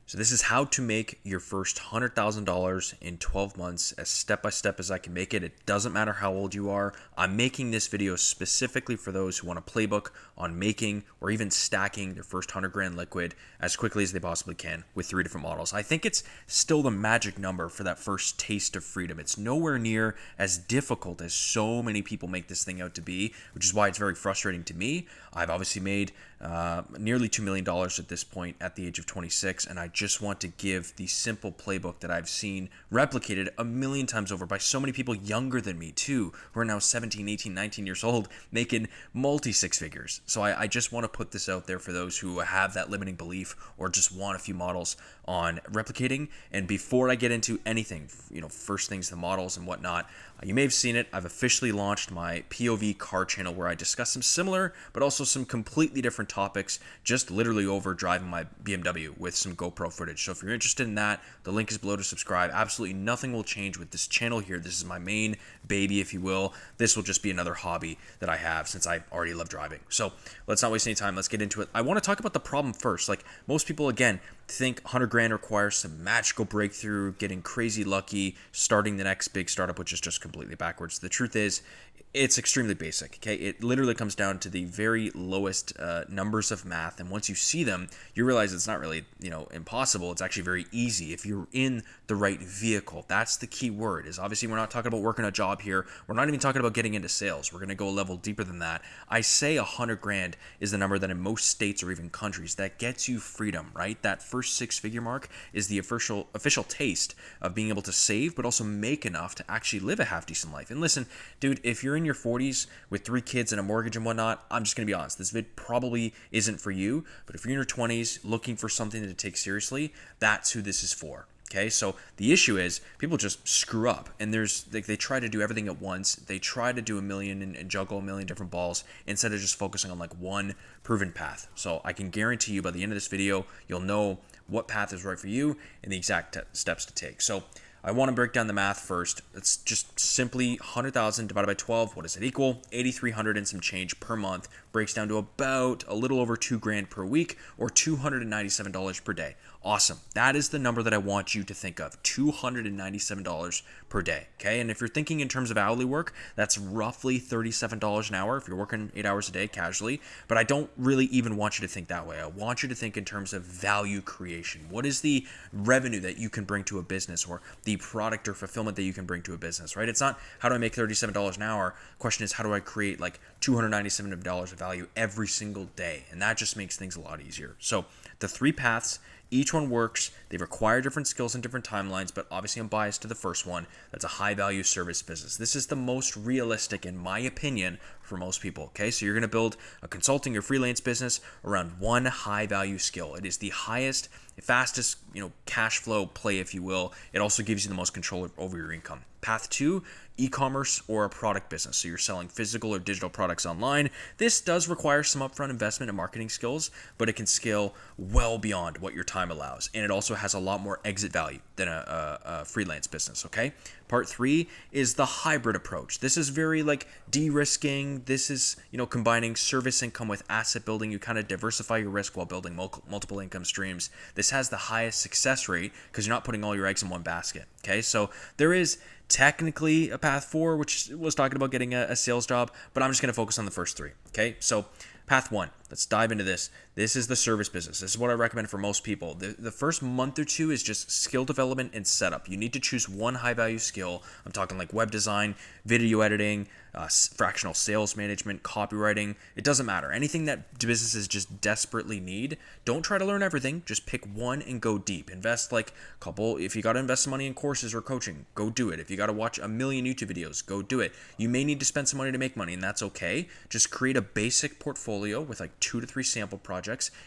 So this is how to make your first $100,000 in 12 months as step by step as I can make it. It doesn't matter how old you are. I'm making this video specifically for those who want a playbook on making or even stacking their first 100 grand liquid as quickly as they possibly can with 3 different models. I think it's still the magic number for that first taste of freedom. It's nowhere near as difficult as so many people make this thing out to be, which is why it's very frustrating to me. I've obviously made nearly $2 million at this point at the age of 26, and I just want to give the simple playbook that I've seen replicated a million times over by so many people younger than me too, who are now 17, 18, 19 years old, making multi-six figures. So I just want to put this out there for those who have that limiting belief or just want a few models on replicating. And before I get into anything, first things, the models and whatnot, you may have seen it. I've officially launched my POV Car channel where I discuss some similar, but also some completely different topics, just literally over driving my BMW with some GoPro footage. So if you're interested in that, the link is below to subscribe. Absolutely nothing will change with this channel here. This is my main baby, if you will. This will just be another hobby that I have since I already love driving. So let's not waste any time. Let's get into it. I want to talk about the problem first. Like most people, again, think 100 grand requires some magical breakthrough, getting crazy lucky, starting the next big startup, which is just completely backwards. The truth is, it's extremely basic, okay? It literally comes down to the very lowest numbers of math, and once you see them, you realize it's not really, impossible. It's actually very easy if you're in the right vehicle. That's the key word. Is obviously we're not talking about working a job here. We're not even talking about getting into sales. We're going to go a level deeper than that. I say 100 grand is the number that in most states or even countries that gets you freedom, right? That first six-figure mark is the official taste of being able to save, but also make enough to actually live a half-decent life. And listen, dude, if you're in your 40s with 3 kids and a mortgage and whatnot, I'm just going to be honest, this vid probably isn't for you. But if you're in your 20s looking for something to take seriously, that's who this is for. Okay, so the issue is people just screw up, and they try to do everything at once. They try to do a million and juggle a million different balls instead of just focusing on like one proven path. So I can guarantee you by the end of this video, you'll know what path is right for you and the exact steps to take. So I want to break down the math first. It's just simply 100,000 divided by 12. What does it equal? 8,300 and some change per month. Breaks down to about a little over 2 grand per week or $297 per day. Awesome. That is the number that I want you to think of. $297 per day. Okay. And if you're thinking in terms of hourly work, that's roughly $37 an hour if you're working 8 hours a day casually. But I don't really even want you to think that way. I want you to think in terms of value creation. What is the revenue that you can bring to a business, or the product or fulfillment that you can bring to a business, right? It's not how do I make $37 an hour. The question is how do I create like $297 of value every single day? And that just makes things a lot easier. So the 3 paths, each one works. They require different skills and different timelines, but obviously I'm biased to the first one. That's a high value service business. This is the most realistic, in my opinion, for most people. Okay, so you're going to build a consulting or freelance business around one high value skill. It is the highest, fastest, cash flow play, if you will. It also gives you the most control over your income. Path 2, e-commerce or a product business. So you're selling physical or digital products online. This does require some upfront investment and marketing skills, but it can scale well beyond what your time allows. And it also has a lot more exit value than a freelance business, okay? Part 3 is the hybrid approach. This is very like de-risking. This is, combining service income with asset building. You kind of diversify your risk while building multiple income streams. This has the highest success rate because you're not putting all your eggs in one basket, okay? So there is technically a path 4, which was talking about getting a sales job, but I'm just going to focus on the first 3, okay? So path 1, let's dive into this. This is the service business. This is what I recommend for most people. The first month or 2 is just skill development and setup. You need to choose one high value skill. I'm talking like web design, video editing, fractional sales management, copywriting. It doesn't matter. Anything that businesses just desperately need. Don't try to learn everything. Just pick one and go deep. Invest like a couple. If you got to invest some money in courses or coaching, go do it. If you got to watch a million YouTube videos, go do it. You may need to spend some money to make money, and that's okay. Just create a basic portfolio with like 2 to 3 sample projects.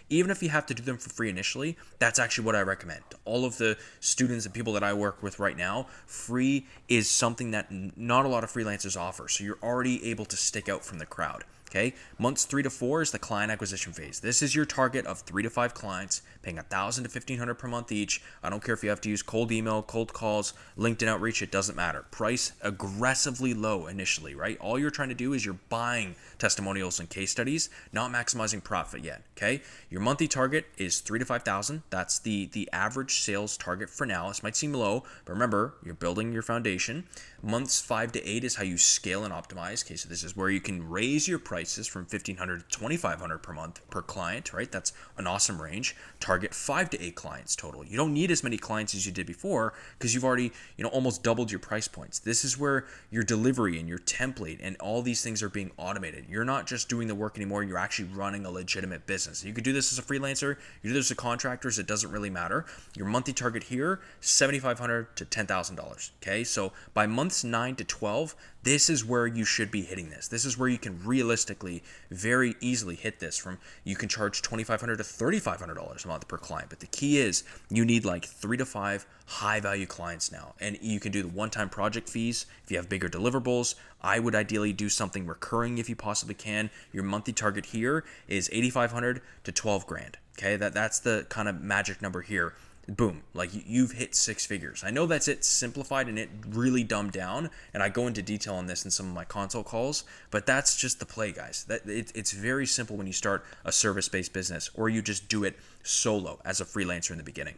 Even if you have to do them for free initially, that's actually what I recommend. All of the students and people that I work with right now, free is something that not a lot of freelancers offer. So you're already able to stick out from the crowd. Okay, months 3 to 4 is the client acquisition phase. This is your target of 3 to 5 clients, paying $1,000 to $1,500 per month each. I don't care if you have to use cold email, cold calls, LinkedIn outreach, it doesn't matter. Price aggressively low initially, right? All you're trying to do is you're buying testimonials and case studies, not maximizing profit yet. Okay, your monthly target is 3 to 5,000. That's the average sales target for now. This might seem low, but remember, you're building your foundation. Months 5 to 8 is how you scale and optimize. Okay, so this is where you can raise your prices from $1,500 to $2,500 per month per client, right? That's an awesome range. Target 5 to 8 clients total. You don't need as many clients as you did before because you've already, almost doubled your price points. This is where your delivery and your template and all these things are being automated. You're not just doing the work anymore. You're actually running a legitimate business. You could do this as a freelancer. You do this as contractors. It doesn't really matter. Your monthly target here, $7,500 to $10,000. Okay, so by months 9 to 12, this is where you should be hitting this. This is where you can realistically very easily hit this. You can charge $2,500 to $3,500 a month per client. But the key is you need like 3 to 5 high value clients now. And you can do the one-time project fees if you have bigger deliverables. I would ideally do something recurring if you possibly can. Your monthly target here is $8,500 to $12,000. Okay, that's the kind of magic number here. Boom, like you've hit 6 figures. I know that's it simplified and it really dumbed down, and I go into detail on this in some of my consult calls, but that's just the play, guys. It's very simple when you start a service-based business, or you just do it solo as a freelancer in the beginning.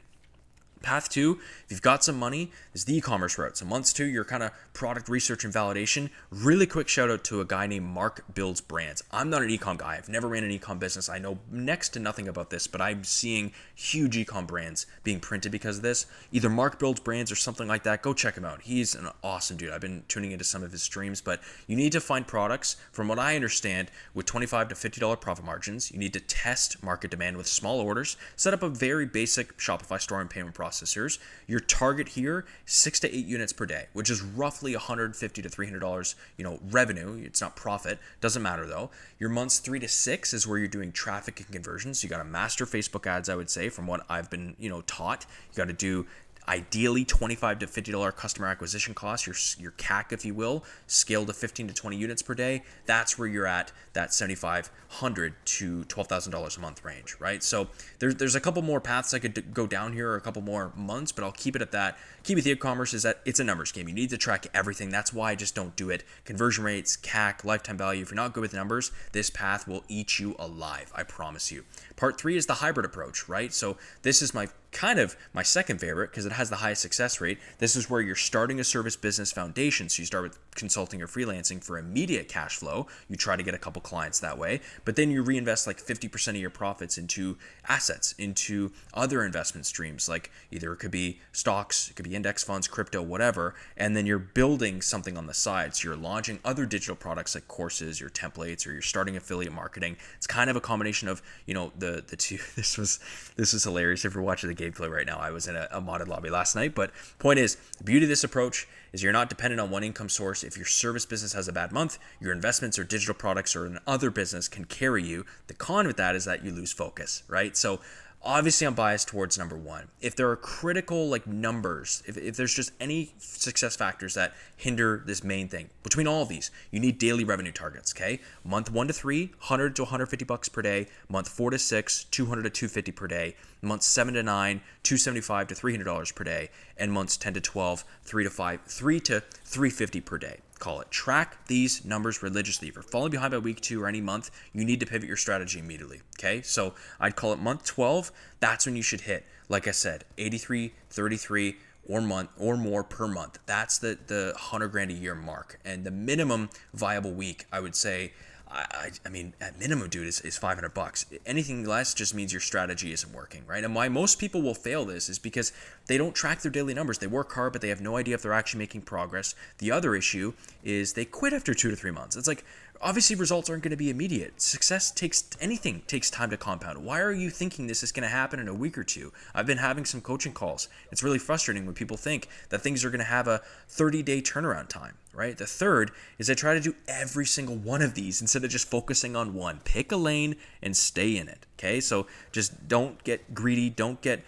Path 2, if you've got some money, is the e-commerce route. So months 2, your kind of product research and validation. Really quick shout out to a guy named Mark Builds Brands. I'm not an e-com guy. I've never ran an e-com business. I know next to nothing about this, but I'm seeing huge e-com brands being printed because of this. Either Mark Builds Brands or something like that. Go check him out. He's an awesome dude. I've been tuning into some of his streams, but you need to find products, from what I understand, with $25 to $50 profit margins. You need to test market demand with small orders, set up a very basic Shopify store and payment processors. Your target here, 6 to 8 units per day, which is roughly $150 to $300, revenue. It's not profit. Doesn't matter though. Your months 3 to 6 is where you're doing traffic and conversions. You got to master Facebook ads, I would say, from what I've been, taught. You got to do ideally $25 to $50 customer acquisition cost, your CAC, if you will, scale to 15 to 20 units per day. That's where you're at that $7,500 to $12,000 a month range, right? So there's a couple more paths I could go down here, or a couple more months, but I'll keep it at that. Key with e-commerce is that it's a numbers game. You need to track everything. That's why I just don't do it. Conversion rates, CAC, lifetime value. If you're not good with numbers, this path will eat you alive. I promise you. Part 3 is the hybrid approach, right? So this is my second favorite because it has the highest success rate. This is where you're starting a service business foundation. So you start with consulting or freelancing for immediate cash flow. You try to get a couple clients that way, but then you reinvest like 50% of your profits into assets, into other investment streams. Like either it could be stocks, it could be index funds, crypto, whatever. And then you're building something on the side. So you're launching other digital products like courses, your templates, or you're starting affiliate marketing. It's kind of a combination of, the two. This was hilarious. If you're watching the gameplay right now, I was in a modded lobby last night, but point is, the beauty of this approach is you're not dependent on one income source. If your service business has a bad month, your investments or digital products or another business can carry you. The con with that is that you lose focus, right? So obviously I'm biased towards number 1. If there are critical numbers, if there's just any success factors that hinder this main thing, between all of these, you need daily revenue targets, okay? Month 1 to 3, $100 to $150 per day. Month 4 to 6, $200 to $250 per day. Months 7 to 9, $275 to $300 per day. And months 10 to 12, $3 to $350 per day. Call it. Track these numbers religiously. If you're falling behind by week 2 or any month, you need to pivot your strategy immediately. Okay, so I'd call it month 12. That's when you should hit, like I said, 83, 33 or more per month. That's the $100,000 a year mark, and the minimum viable week, I would say. I mean, at minimum, dude, is $500. Anything less just means your strategy isn't working, right? And why most people will fail this is because they don't track their daily numbers. They work hard, but they have no idea if they're actually making progress. The other issue is they quit after 2 to 3 months. It's like, obviously results aren't going to be immediate. Success takes time to compound. Why are you thinking this is going to happen in a week or two? I've been having some coaching calls. It's really frustrating when people think that things are going to have a 30-day turnaround time, right? The third is I try to do every single one of these instead of just focusing on one. Pick a lane and stay in it, okay? So just don't get greedy. Don't get,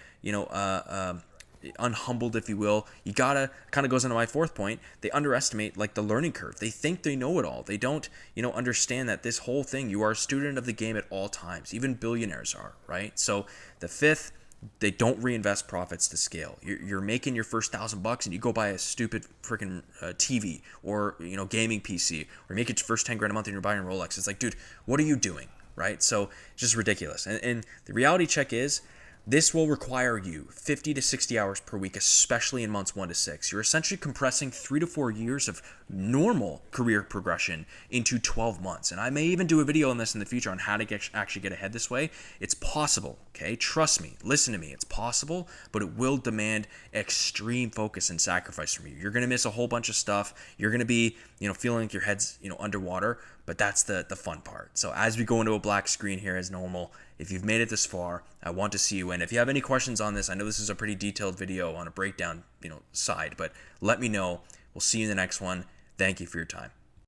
unhumbled, if you will. You gotta, kind of goes into my fourth point, they underestimate like the learning curve. They think they know it all. They don't, understand that this whole thing, you are a student of the game at all times. Even billionaires are, right? So the fifth, they don't reinvest profits to scale. You're making your first $1,000 and you go buy a stupid freaking TV or gaming PC, or you make it your first 10 grand a month and you're buying a Rolex. It's like, dude, what are you doing, right? So it's just ridiculous. And the reality check is, this will require you 50 to 60 hours per week, especially in months 1 to 6. You're essentially compressing 3 to 4 years of normal career progression into 12 months. And I may even do a video on this in the future on how to actually get ahead this way. It's possible, okay? Trust me, listen to me. It's possible, but it will demand extreme focus and sacrifice from you. You're going to miss a whole bunch of stuff. You're going to be, feeling like your head's, underwater, but that's the fun part. So as we go into a black screen here as normal, if you've made it this far, I want to see you in. If you have any questions on this, I know this is a pretty detailed video on a breakdown, side, but let me know. We'll see you in the next one. Thank you for your time.